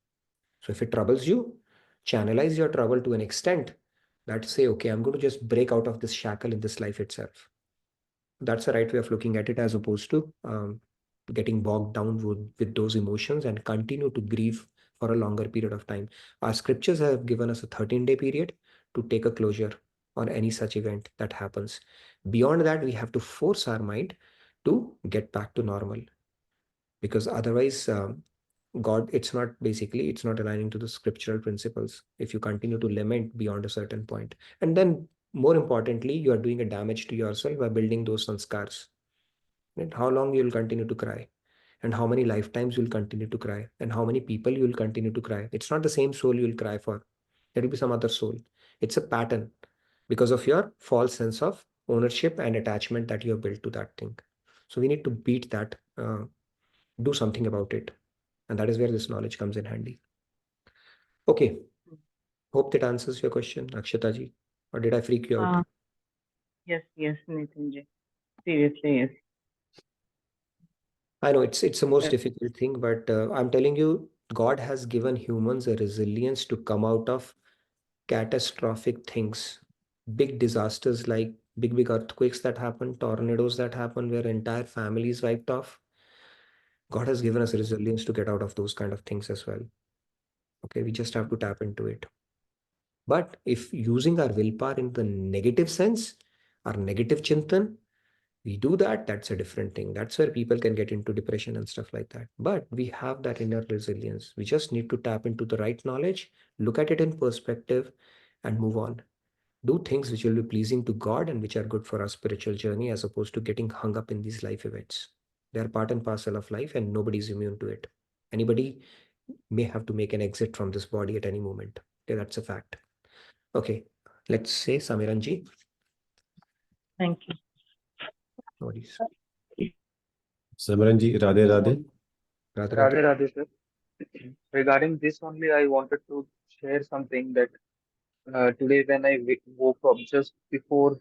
So if it troubles you, channelize your trouble to an extent that say, okay, I'm going to just break out of this shackle in this life itself. That's the right way of looking at it, as opposed to getting bogged down with those emotions and continue to grieve for a longer period of time. Our scriptures have given us a 13-day period to take a closure on any such event that happens. Beyond that, we have to force our mind to get back to normal, because otherwise, God, it's not aligning to the scriptural principles if you continue to lament beyond a certain point. And then, more importantly, you are doing a damage to yourself by building those sanskars. Right? How long you'll continue to cry, and how many lifetimes you'll continue to cry, and how many people you'll continue to cry. It's not the same soul you'll cry for. There will be some other soul. It's a pattern because of your false sense of ownership and attachment that you have built to that thing. So we need to beat that, do something about it. And that is where this knowledge comes in handy. Okay. Hope that answers your question, Akshata ji. Or did I freak you out? Yes, Nitinji. Seriously, yes. I know it's the most difficult thing, but I'm telling you, God has given humans a resilience to come out of catastrophic things, big disasters like big earthquakes that happen, tornadoes that happen where entire families wiped off. God has given us resilience to get out of those kind of things as well. Okay, we just have to tap into it. But if using our willpower in the negative sense, our negative chintan, we do that, that's a different thing. That's where people can get into depression and stuff like that. But we have that inner resilience. We just need to tap into the right knowledge, look at it in perspective, and move on. Do things which will be pleasing to God and which are good for our spiritual journey, as opposed to getting hung up in these life events. They are part and parcel of life, and nobody's immune to it. Anybody may have to make an exit from this body at any moment. Okay, that's a fact. Okay, let's say Samiranji. Thank you. No worries. Simran ji, Radhe Radhe. Radhe Radhe Radhe. Radhe, sir. Regarding this only, I wanted to share something that Today when I woke up just before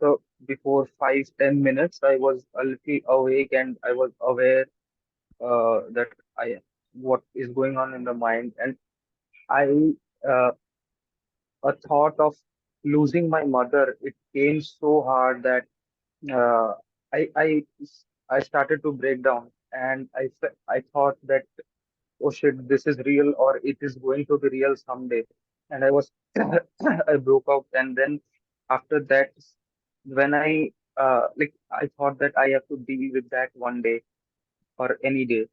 5-10 minutes, I was a little awake and I was aware that I what is going on in the mind, and I a thought of losing my mother. It came so hard that uh, I I I started to break down, and I thought that, oh shit, this is real or it is going to be real someday. And I was I broke out, and then after that, when I thought that I have to deal with that one day or any day.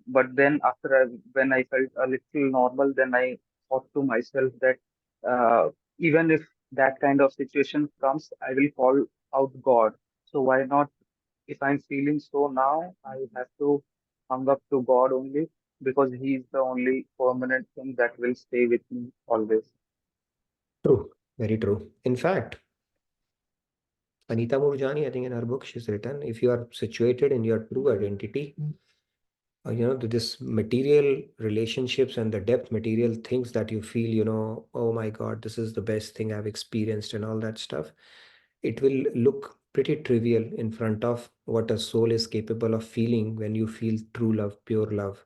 But then when I felt a little normal, then I thought to myself that even if that kind of situation comes, I will call out God. So why not? If I'm feeling so now, I have to hung up to God only, because He is the only permanent thing that will stay with me always. True, very true. In fact, Anita Murjani, I think in her book, she's written, if you are situated in your true identity, this material relationships and the depth material things that you feel, oh my God, this is the best thing I've experienced and all that stuff, it will look pretty trivial in front of what a soul is capable of feeling when you feel true love, pure love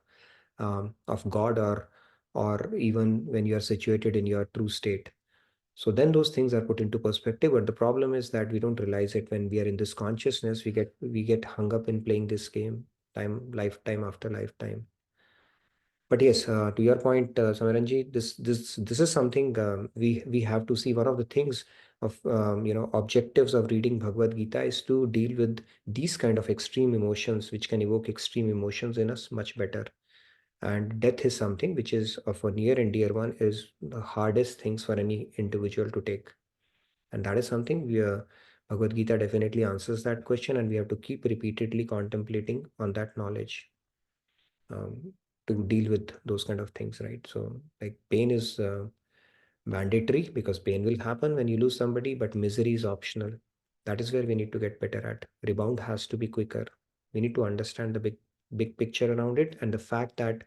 of God, or even when you are situated in your true state. So then those things are put into perspective. But the problem is that we don't realize it when we are in this consciousness. We get hung up in playing this game lifetime after lifetime. But yes, to your point, Samaranji, this is something we have to see. One of the things of objectives of reading Bhagavad Gita is to deal with these kind of extreme emotions, which can evoke extreme emotions in us much better. And death is something which is of a near and dear one, is the hardest things for any individual to take. And that is something Bhagavad Gita definitely answers that question, and we have to keep repeatedly contemplating on that knowledge to deal with those kind of things, right? So, like, pain is mandatory because pain will happen when you lose somebody, but misery is optional. That is where we need to get better at. Rebound has to be quicker. We need to understand the big picture around it, and the fact that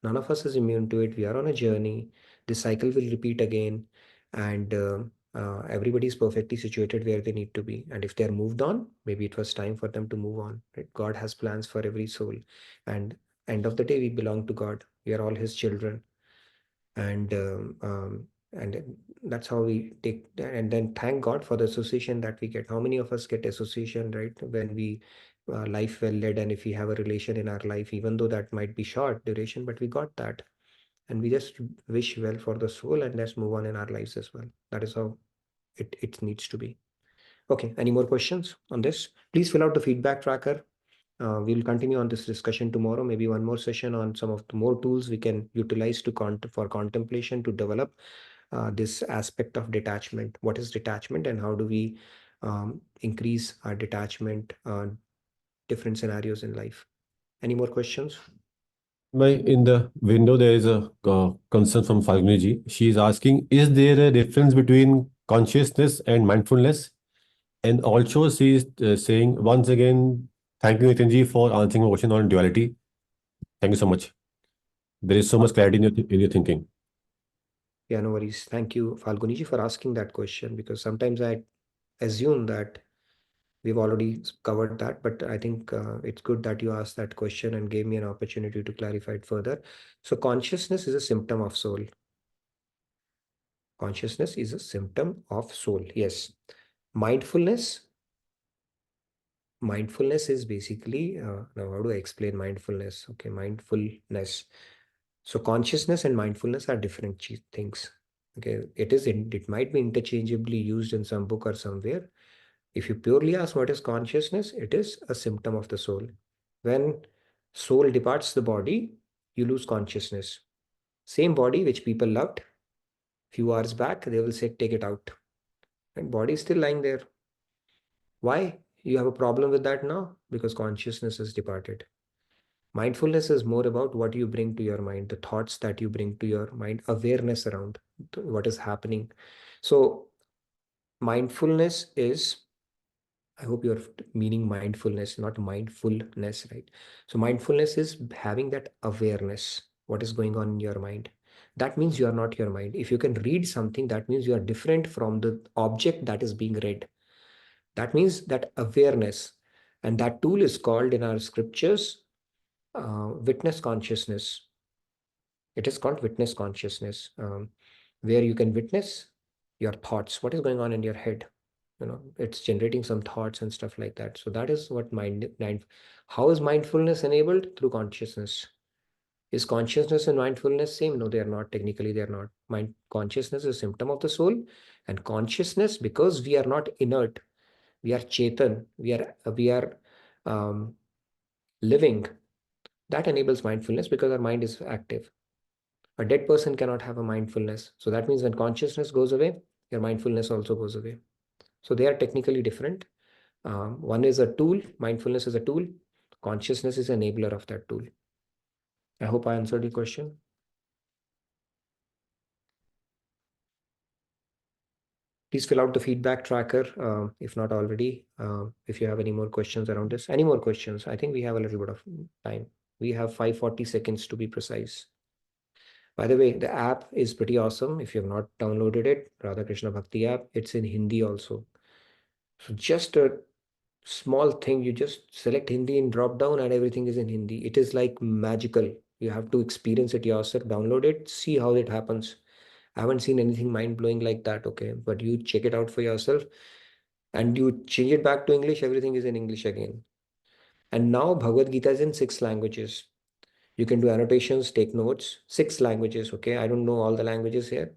none of us is immune to it. We are on a journey. This cycle will repeat again, and everybody is perfectly situated where they need to be. And if they're moved on, maybe it was time for them to move on, right? God has plans for every soul, and end of the day, we belong to God. We are all His children, and that's how we take. And then thank God for the association that we get. How many of us get association, right, when we life well led, and if we have a relation in our life, even though that might be short duration, but we got that, and we just wish well for the soul, and let's move on in our lives as well. That is how it needs to be. Okay, any more questions on this? Please fill out the feedback tracker. We'll continue on this discussion tomorrow, maybe one more session on some of the more tools we can utilize for contemplation to develop this aspect of detachment. What is detachment, and how do we increase our detachment, different scenarios in life? Any more questions? In the window, there is a concern from Falguni ji. She is asking, is there a difference between consciousness and mindfulness? And also, she is saying, once again, thank you, Nitin ji, for answering a question on duality. Thank you so much. There is so much clarity in your thinking. Yeah, no worries. Thank you, Falguni ji, for asking that question, because sometimes I assume that we've already covered that, but I think it's good that you asked that question and gave me an opportunity to clarify it further. So consciousness is a symptom of soul. Consciousness is a symptom of soul. Yes. Mindfulness is basically, now how do I explain mindfulness? Okay, mindfulness. So consciousness and mindfulness are different things. Okay, it might be interchangeably used in some book or somewhere. If you purely ask what is consciousness, it is a symptom of the soul. When soul departs the body, you lose consciousness. Same body which people loved few hours back, they will say, take it out. And body is still lying there. Why? You have a problem with that now? Because consciousness has departed. Mindfulness is more about what you bring to your mind, the thoughts that you bring to your mind, awareness around what is happening. So mindfulness is, I hope you're meaning mindfulness, not mindfulness, right? So mindfulness is having that awareness, what is going on in your mind. that means you are not your mind. If you can read something, that means you are different from the object that is being read. That means that awareness, and that tool is called in our scriptures witness consciousness. It is called witness consciousness, where you can witness your thoughts, what is going on in your head. It's generating some thoughts and stuff like that. So that is what how is mindfulness enabled? Through consciousness. Is consciousness and mindfulness same? No, they are not. Technically, they are not. Consciousness is a symptom of the soul, and consciousness, because we are not inert, we are chetan, we are living. That enables mindfulness because our mind is active. A dead person cannot have a mindfulness. So that means when consciousness goes away, your mindfulness also goes away. So they are technically different. One is a tool, mindfulness is a tool, consciousness is enabler of that tool. I hope I answered your question. Please fill out the feedback tracker if not already. If you have any more questions around this, any more questions, I think we have a little bit of time. We have 540 seconds to be precise. By the way, the app is pretty awesome. If you have not downloaded it, Radha Krishna Bhakti app, it's in Hindi also. So just a small thing, you just select Hindi in drop down and everything is in Hindi. It is like magical. You have to experience it yourself, download it, see how it happens. I haven't seen anything mind-blowing like that, okay? But you check it out for yourself and you change it back to English, everything is in English again. And now Bhagavad Gita is in 6 languages. You can do annotations, take notes, 6 languages, okay? I don't know all the languages here.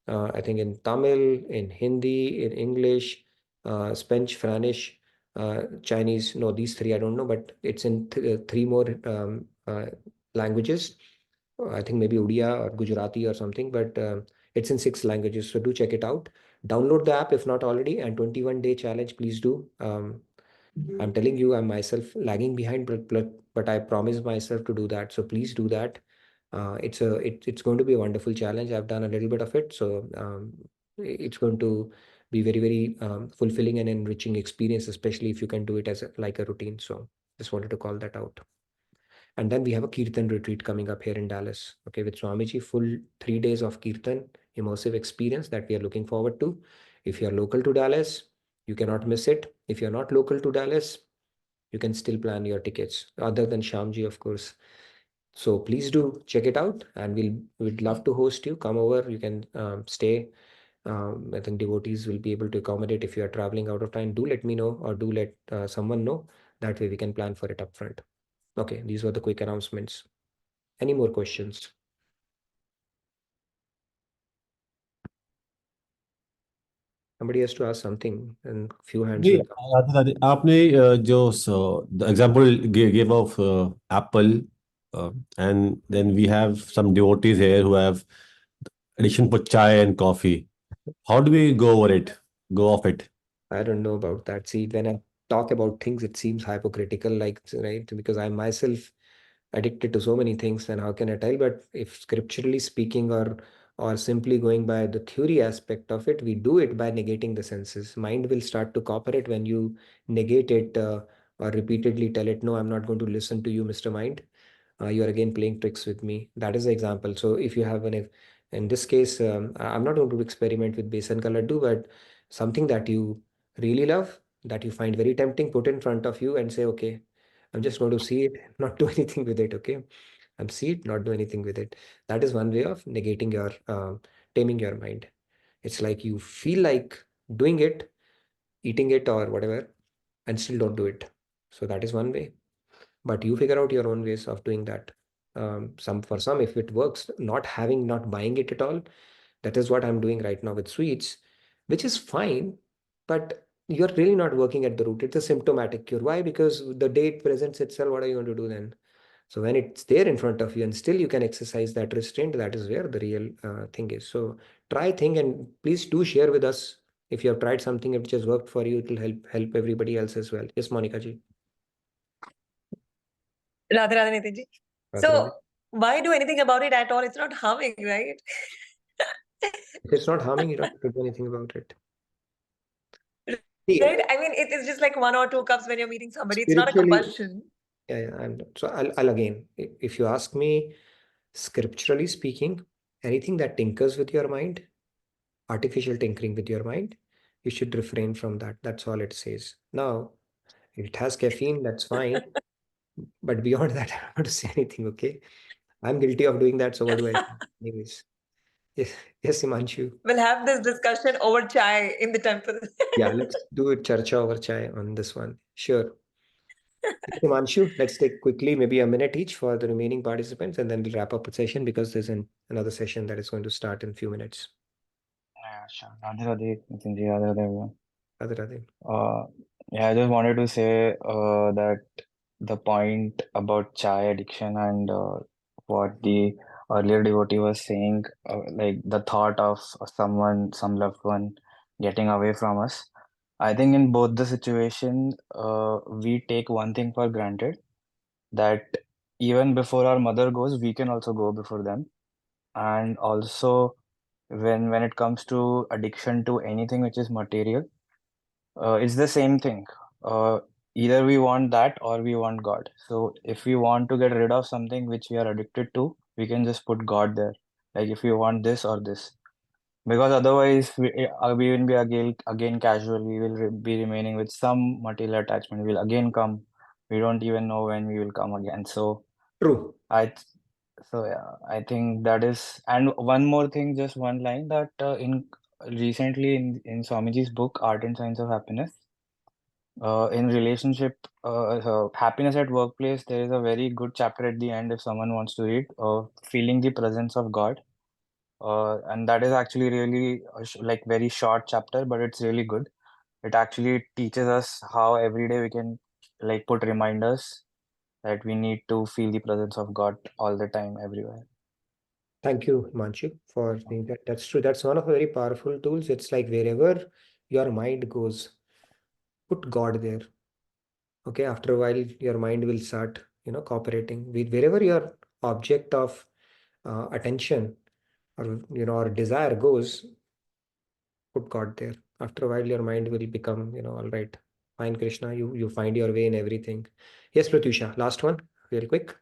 I think in Tamil, in Hindi, in English, Spanish, French, Chinese. No, these 3 I don't know, but it's in 3 more languages. I think maybe Odia or Gujarati or something, but it's in 6 languages. So do check it out. Download the app if not already, and 21-day challenge, please do. I'm telling you, I'm myself lagging behind, but I promise myself to do that. So please do that. It's going to be a wonderful challenge. I've done a little bit of it, so it's going to be very, very fulfilling and enriching experience, especially if you can do it as like a routine. So just wanted to call that out. And then we have a Kirtan retreat coming up here in Dallas, okay, with Swamiji, full 3 days of Kirtan immersive experience that we are looking forward to. If you are local to Dallas, you cannot miss it. If you're not local to Dallas, you can still plan your tickets, other than Shamji, of course. So please do check it out, and we'd love to host you. Come over, you can stay. I think devotees will be able to accommodate if you are traveling out of time. Do let me know, or do let someone know. That way we can plan for it upfront. Okay, these were the quick announcements. Any more questions? Somebody has to ask something, and few hands ji, will come. आपने जो the example gave of apple, and then we have some devotees here who have addiction for chai and coffee. How do we go over it? Go off it? I don't know about that. See, when I talk about things, it seems hypocritical, like, right? Because I'm myself addicted to so many things, then how can I tell? But if scripturally speaking, or simply going by the theory aspect of it, we do it by negating the senses. Mind will start to cooperate when you negate it, or repeatedly tell it, no, I'm not going to listen to you, Mr. Mind. You are again playing tricks with me. That is the example. So if you have in this case, I'm not going to experiment with besan ka laddu, but something that you really love, that you find very tempting, put in front of you and say, okay, I'm just going to see it, not do anything with it. Okay. I'm see it, not do anything with it. That is one way of negating your, taming your mind. It's like you feel like doing it, eating it or whatever, and still don't do it. So that is one way. But you figure out your own ways of doing that. For some, if it works, not buying it at all, that is what I'm doing right now with sweets, which is fine, but you're really not working at the root. It's a symptomatic cure. Why? Because the day it presents itself, what are you going to do then? So when it's there in front of you and still you can exercise that restraint, that is where the real thing is. So try thing, and please do share with us if you have tried something which has worked for you. It will help everybody else as well. Yes, Monica ji. Radhe Radhe Nitin ji. Radhe So Radhe. why do anything about it at all? It's not harming, right? If it's not harming, you don't have to do anything about it. See, Right? I mean, it is just like 1 or 2 cups when you're meeting somebody. It's not a spiritually, compulsion. yeah, and so I'll again, if you ask me, scripturally speaking, anything that tinkers with your mind, artificial tinkering with your mind, you should refrain from that. That's all it says. Now, if it has caffeine, that's fine. But beyond that, I don't want to say anything, okay? I'm guilty of doing that, so what do I say? Anyways. Yes, Himanshu. We'll have this discussion over chai in the temple. Yeah, let's do it charcha over chai on this one. Sure. Yes, Himanshu, let's take quickly maybe a minute each for the remaining participants, and then we'll wrap up the session because there's another session that is going to start in a few minutes. Yeah, sure. Radhe Radhe, Nitinji, Radhe Radhe, everyone. Radhe Radhe. Yeah, I just wanted to say that the point about chai addiction and what the earlier devotee was saying, like the thought of someone, some loved one getting away from us. I think in both the situation, we take one thing for granted, that even before our mother goes, we can also go before them. And also, when it comes to addiction to anything which is material, it's the same thing. Either we want that or we want God. So if we want to get rid of something which we are addicted to, we can just put God there. Like if you want this or this, because otherwise we will be again casual. We will be remaining with some material attachment. We will again come. We don't even know when we will come again. So True. yeah, I think that is. And one more thing, just one line, that recently in Swamiji's book, Art and Science of Happiness, in relationship, happiness at workplace, there is a very good chapter at the end if someone wants to read, feeling the presence of God. And that is actually really like very short chapter, but it's really good. It actually teaches us how every day we can like put reminders that we need to feel the presence of God all the time, everywhere. Thank you, Himanshu, for saying that. That's true. That's one of the very powerful tools. It's like wherever your mind goes, put God there. Okay, after a while, your mind will start, cooperating with wherever your object of attention or or desire goes. Put God there. After a while, your mind will become, all right, fine, Krishna. You find your way in everything. Yes, Pratyusha, last one, real quick.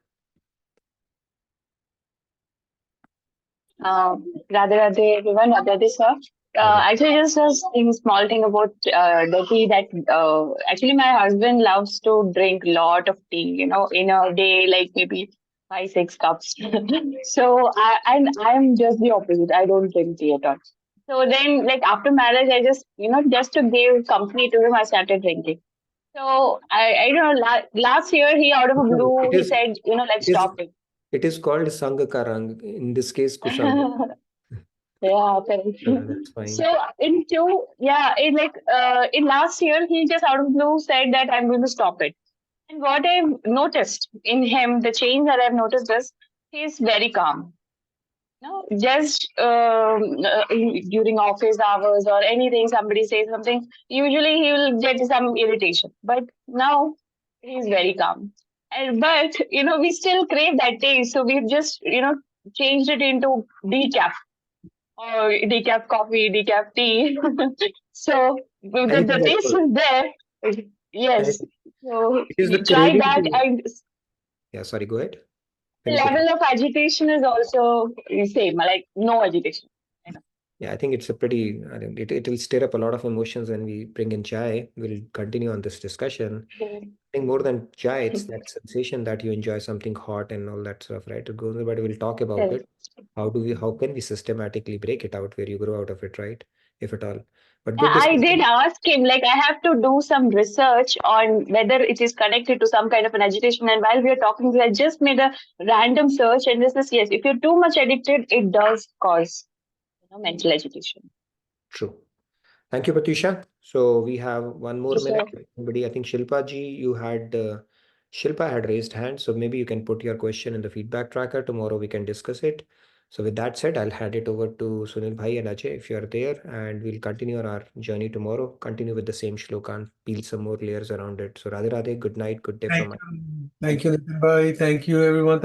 Radhe Radhe everyone, Radhe Radhe sir. Actually, just a small thing about the tea, that actually my husband loves to drink lot of tea, in a day, like maybe 5-6 cups. So I'm just the opposite. I don't drink tea at all. So then, like after marriage, I just just to give company to him, I started drinking. So I don't know. Last year, he out of a blue, he said, let's stop it. It is called Sangha Karang. In this case, Kusang. Yeah, correct. That's fine. So in last year, he just out of blue said that I'm going to stop it. And what I've noticed in him, the change that I've noticed is he's very calm. Just during office hours or anything, somebody says something, usually he will get some irritation. But now he's very calm. But we still crave that taste, so we've just changed it into decaf. Or decaf coffee, decaf tea. So the taste is there. Yes. So we try that, and yeah, sorry, go ahead. the level of agitation is also same, like no agitation. Yeah, I think it's a pretty, it will stir up a lot of emotions when we bring in chai. We'll continue on this discussion. I think more than chai, it's that sensation that you enjoy something hot and all that stuff, right? It goes, but we'll talk about it. How can we systematically break it out where you grow out of it, right? If at all. But good I did ask him, like I have to do some research on whether it is connected to some kind of an agitation. And while we are talking, I just made a random search, and this is, yes, if you're too much addicted, it does cause mental agitation. True. Thank you, Pratyusha. So we have one more minute. Anybody, I think Shilpa ji, Shilpa had raised hand, so maybe you can put your question in the feedback tracker. Tomorrow we can discuss it. So with that said, I'll hand it over to Sunil Bhai and Ajay if you're there, and we'll continue our journey tomorrow. Continue with the same shloka and peel some more layers around it. So Radhe Radhe, good night, good day from my. Thank you, Nitin Bhai. Thank you, everyone.